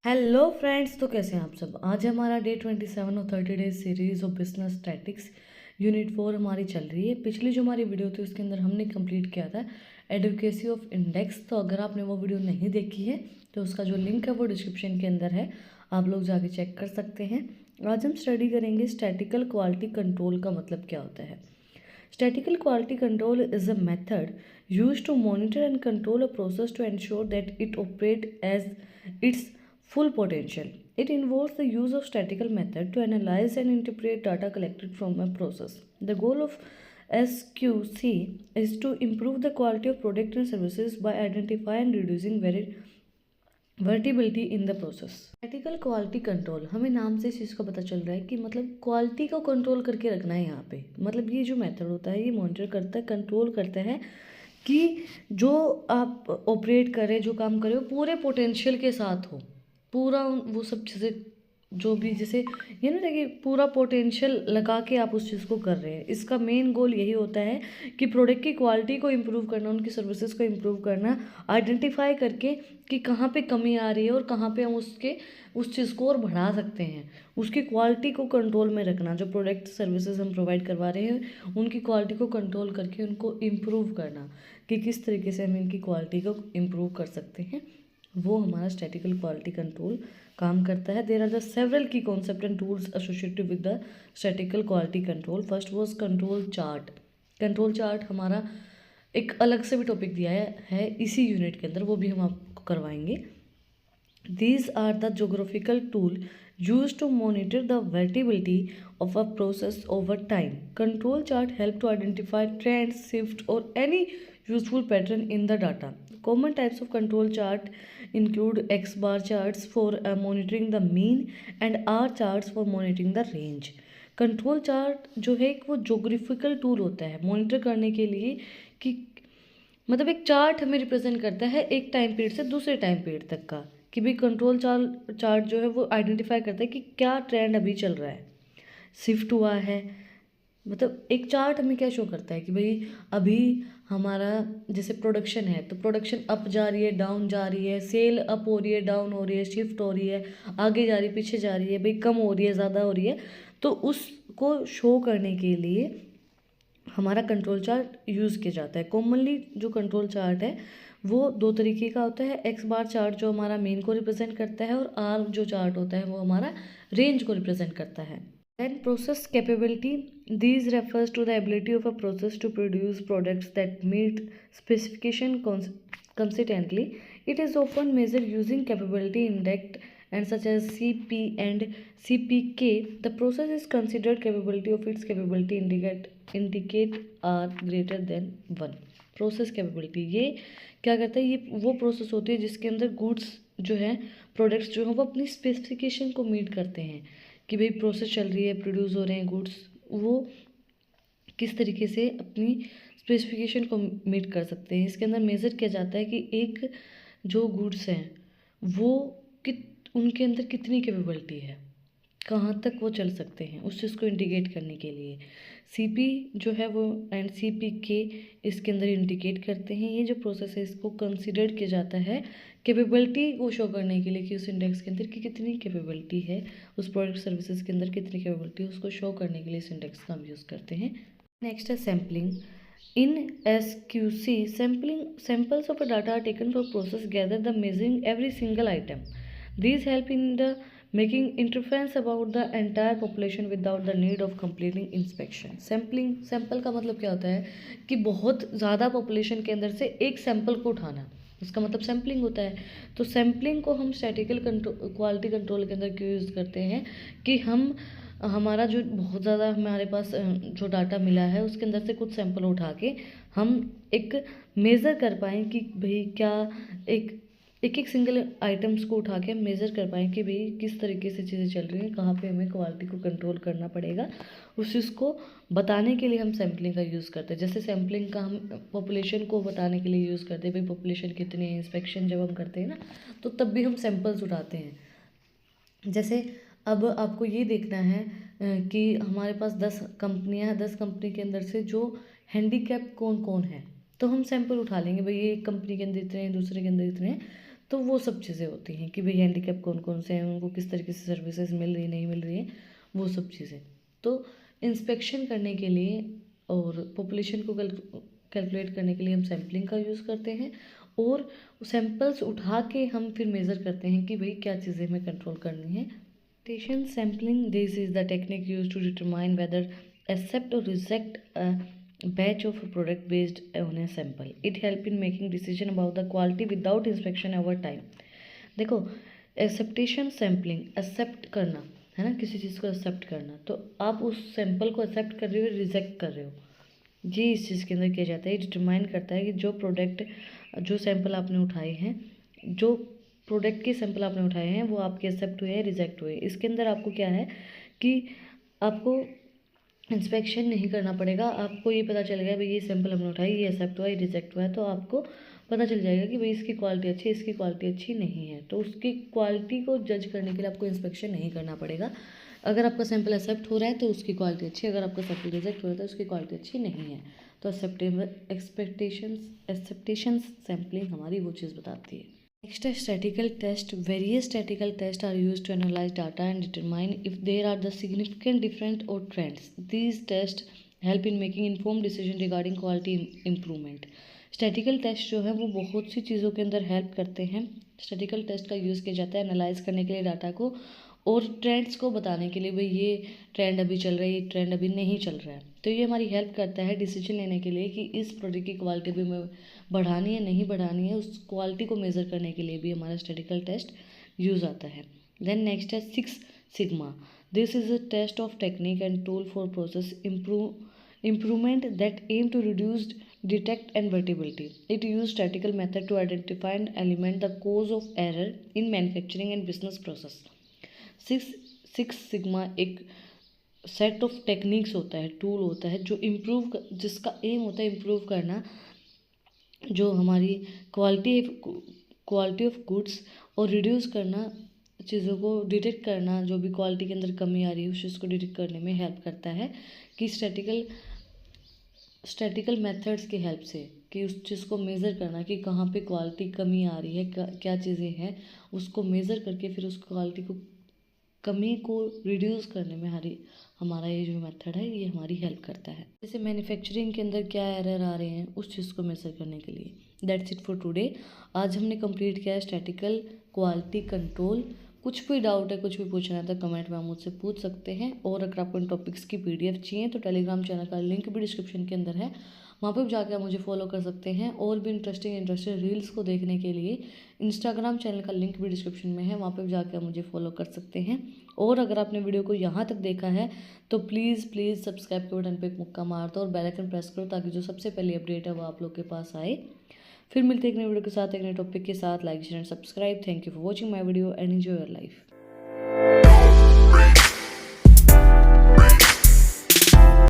Hello friends, तो कैसे हैं आप सब। आज हमारा डे 27 और 30 days series of business statics unit 4 हमारी चल रही है। पिछली जो हमारी वीडियो थी उसके अंदर हमने कंप्लीट किया था एडवोकेसी ऑफ इंडेक्स। तो अगर आपने वो वीडियो नहीं देखी है तो उसका जो लिंक है वो डिस्क्रिप्शन के अंदर है, आप लोग जाके चेक कर सकते हैं। आज हम स्टडी करेंगे स्टैटिकल क्वालिटी कंट्रोल का मतलब क्या होता है। Statistical quality control is a method used to monitor and control a process to ensure that it operates as its full potential. It involves the use of statistical method to analyze and interpret data collected from a process. The goal of SQC is to improve the quality of product and services by identifying and reducing variability in the process. Ethical quality control, हमें नाम से इस चीज़ का पता चल रहा है कि मतलब क्वालिटी को कंट्रोल करके रखना है यहाँ पे। मतलब ये जो मेथड होता है ये मॉनिटर करता है, कंट्रोल करता है कि जो आप ऑपरेट करें, जो काम करें वो पूरे पोटेंशियल के साथ हो, पूरा वो सब चीज़ें जो भी जैसे ये ना कि पूरा पोटेंशियल लगा के आप उस चीज़ को कर रहे हैं। इसका मेन गोल यही होता है कि प्रोडक्ट की क्वालिटी को इम्प्रूव करना, उनकी सर्विसेज को इम्प्रूव करना, आइडेंटिफाई करके कि कहाँ पे कमी आ रही है और कहाँ पे हम उस चीज़ को और बढ़ा सकते हैं। उसकी क्वालिटी को कंट्रोल में रखना, जो प्रोडक्ट सर्विसेज हम प्रोवाइड करवा रहे हैं उनकी क्वालिटी को कंट्रोल करके उनको इम्प्रूव करना कि किस तरीके से हम इनकी क्वालिटी को इम्प्रूव कर सकते हैं, वो हमारा स्टैटिकल क्वालिटी कंट्रोल काम करता है। देयर आर द सेवरल की concept and tools associated with the statistical quality control. First was control chart. Control chart हमारा एक अलग से भी टॉपिक दिया है इसी यूनिट के अंदर, वो भी हम आपको करवाएंगे। These are the geographical tool used to monitor the variability of a process over time. Control chart help to identify trends, shift or any useful pattern in the data. Common types of control chart include X bar charts for monitoring the mean and R charts for monitoring the range. Control chart जो है एक वो geographical tool होता है monitor करने के लिए कि मतलब एक चार्ट हमें रिप्रेजेंट करता है एक टाइम पीरियड से दूसरे टाइम पीरियड तक का, कि भाई कंट्रोल चार्ट जो है वो आइडेंटिफाई करता है कि क्या ट्रेंड अभी चल रहा है, शिफ्ट हुआ है। मतलब एक चार्ट हमें क्या शो करता है कि भाई अभी हमारा जैसे प्रोडक्शन है तो प्रोडक्शन अप जा रही है, डाउन जा रही है, सेल अप हो रही है, डाउन हो रही है, शिफ्ट हो रही है, आगे जा रही है, पीछे जा रही है, भाई कम हो रही है, ज़्यादा हो रही है। तो उसको शो करने के लिए हमारा कंट्रोल चार्ट यूज़ किया जाता है। कॉमनली जो कंट्रोल चार्ट है वो दो तरीके का होता है। एक्स बार चार्ट जो हमारा मेन को रिप्रेजेंट करता है और आर जो चार्ट होता है वो हमारा रेंज को रिप्रेजेंट करता है। Then process capability. These refers to the ability of a process to produce products that meet specification consistently. It is often measured using capability index and such as CP and CPK. The process is considered capability of its capability indicate are greater than 1. Process capability ये क्या करता है, ये वो process होती है जिसके अंदर गुड्स जो है, प्रोडक्ट्स जो हैं वो अपनी स्पेसिफिकेशन को मीट करते हैं कि भाई प्रोसेस चल रही है, प्रोड्यूस हो रहे हैं गुड्स, वो किस तरीके से अपनी स्पेसिफिकेशन को मीट कर सकते हैं। इसके अंदर मेज़र किया जाता है कि एक जो गुड्स हैं वो उनके अंदर कितनी कैपेबिलिटी है, कहाँ तक वो चल सकते हैं, उस चीज़ को इंडिकेट करने के लिए सीपी जो है वो एंड सीपीके इसके अंदर इंडिकेट करते हैं। ये जो प्रोसेस है इसको कंसिडर किया जाता है कैपेबिलिटी को शो करने के लिए कि उस इंडेक्स के अंदर की कितनी कैपेबिलिटी है, उस प्रोडक्ट सर्विसेज के अंदर कितनी कैपेबिलिटी है, उसको शो करने के लिए इस इंडेक्स का हम यूज़ करते हैं। नेक्स्ट है sampling. In SQC samples of a data are taken for process gather the measuring every single item. These help in the making interference about the entire population without the need of completing inspection. Sample का मतलब क्या होता है कि बहुत ज़्यादा population के अंदर से एक सैम्पल को उठाना, उसका मतलब सैम्पलिंग होता है। तो सैम्पलिंग को हम स्टैटिकल क्वालिटी कंट्रोल के अंदर क्यों यूज़ करते हैं कि हम हमारा जो बहुत ज़्यादा हमारे पास जो डाटा मिला है उसके अंदर से कुछ सैंपल उठा के हम एक मेज़र कर पाएँ कि भाई क्या एक सिंगल आइटम्स को उठा के हम मेज़र कर पाएँ कि भाई किस तरीके से चीज़ें चल रही हैं, कहाँ पे हमें क्वालिटी को कंट्रोल करना पड़ेगा, उस चीज़ को बताने के लिए हम सैम्पलिंग का यूज़ करते हैं। जैसे सैम्पलिंग का हम पॉपुलेशन को बताने के लिए यूज़ करते हैं, भाई पॉपुलेशन कितनी है, इंस्पेक्शन जब हम करते हैं ना तो तब भी हम सैम्पल्स उठाते हैं। जैसे अब आपको ये देखना है कि हमारे पास 10 कंपनियां हैं, 10 कंपनी के अंदर से जो हैंडीकैप कौन कौन है, तो हम सैंपल उठा लेंगे, भाई ये एक कंपनी के अंदर इतने हैं, दूसरे के अंदर इतने हैं, तो वो सब चीज़ें होती हैं कि भाई हैंडीकैप कौन कौन से हैं, उनको किस तरीके से सर्विसेज मिल रही नहीं मिल रही है, वो सब चीज़ें। तो इंस्पेक्शन करने के लिए और पॉपुलेशन को कैलकुलेट करने के लिए हम सैम्पलिंग का यूज़ करते हैं, और सैंपल्स उठा के हम फिर मेज़र करते हैं कि भाई क्या चीज़ें हमें कंट्रोल करनी है। Station sampling, this is the technique used to determine whether accept or reject a batch of a product based on a sample. It help in making decision about the quality without inspection over time. देखो, acceptation sampling, accept करना है ना, किसी चीज़ को accept करना, तो आप उस सैंपल को एक्सेप्ट कर रहे हो, रिजेक्ट कर रहे हो, ये इस चीज़ के अंदर किया जाता है। ये डिटरमाइन करता है कि जो प्रोडक्ट, जो सैंपल आपने उठाए हैं, जो प्रोडक्ट के सैंपल आपने उठाए हैं वो आपके एक्सेप्ट हुए हैं, रिजेक्ट हुए। इसके अंदर आपको क्या है कि आपको इंस्पेक्शन नहीं करना पड़ेगा, आपको ये पता चल गया भाई ये सैंपल हमने उठाई, ये एक्सेप्ट हुआ, ये रिजेक्ट हुआ है, तो आपको पता चल जाएगा कि भाई इसकी क्वालिटी अच्छी है, इसकी क्वालिटी अच्छी नहीं है। तो उसकी क्वालिटी को जज करने के लिए आपको इंस्पेक्शन नहीं करना पड़ेगा। अगर आपका सैंपल एक्सेप्ट हो रहा है तो उसकी क्वालिटी अच्छी है, अगर आपका सैंपल रिजेक्ट हो रहा है तो उसकी क्वालिटी अच्छी नहीं है। तो एक्सेप्टेशन सैम्पलिंग हमारी वो चीज़ बताती है। Next is statistical test. Various statistical tests are used to analyze data and determine if there are the significant difference or trends. These tests help in making informed decision regarding quality improvement. Statical test जो है वो बहुत सी चीज़ों के अंदर help करते हैं। Statistical test का यूज़ किया जाता है एनालाइज करने के लिए डाटा को, और ट्रेंड्स को बताने के लिए भाई ये ट्रेंड अभी चल रहा है, ये ट्रेंड अभी नहीं चल रहा है। तो ये हमारी हेल्प करता है डिसीजन लेने के लिए कि इस प्रोडक्ट की क्वालिटी भी हमें बढ़ानी है, नहीं बढ़ानी है। उस क्वालिटी को मेज़र करने के लिए भी हमारा स्टैटिकल टेस्ट यूज़ आता है। देन नेक्स्ट है 6 sigma. This is a test of technique and tool for process improvement that aim to reduce detect and versatility. It uses statistical method to identify and eliminate the cause of error in manufacturing and business process. Six sigma एक set of techniques होता है, tool होता है जो जिसका M होता है improve करना, जो हमारी क्वालिटी ऑफ गुड्स, और रिड्यूस करना, चीज़ों को डिटेक्ट करना, जो भी क्वालिटी के अंदर कमी आ रही है उस चीज़ को डिटेक्ट करने में हेल्प करता है। कि स्टैटिकल मेथड्स की हेल्प से कि उस चीज़ को मेज़र करना कि कहाँ पे क्वालिटी कमी आ रही है, क्या चीज़ें हैं, उसको मेज़र करके फिर उस क्वालिटी को कमी को रिड्यूस करने में हमारा ये जो मेथड है ये हमारी हेल्प करता है। जैसे मैन्युफैक्चरिंग के अंदर क्या एरर आ रहे हैं उस चीज़ को मेज़र करने के लिए। That's it for today. आज हमने कंप्लीट किया है स्टैटिकल क्वालिटी कंट्रोल। कुछ भी डाउट है, कुछ भी पूछना है तो कमेंट में आप मुझसे पूछ सकते हैं, और अगर आपको इन टॉपिक्स की PDF चाहिए तो टेलीग्राम चैनल का लिंक भी डिस्क्रिप्शन के अंदर है, वहाँ पर जाकर आप मुझे फॉलो कर सकते हैं। और भी इंटरेस्टिंग रील्स को देखने के लिए इंस्टाग्राम चैनल का लिंक भी डिस्क्रिप्शन में है, वहाँ पर जाकर मुझे फॉलो कर सकते हैं। और अगर आपने वीडियो को यहाँ तक देखा है तो प्लीज़ सब्सक्राइब के बटन पे एक मुक्का मार दो और बेल आइकन प्रेस करो, ताकि जो सबसे पहली अपडेट है वो आप लोग के पास आए। फिर मिलते हैं एक नई वीडियो के साथ, एक नए टॉपिक के साथ। Like share and subscribe. Thank you for watching my video and enjoy your life.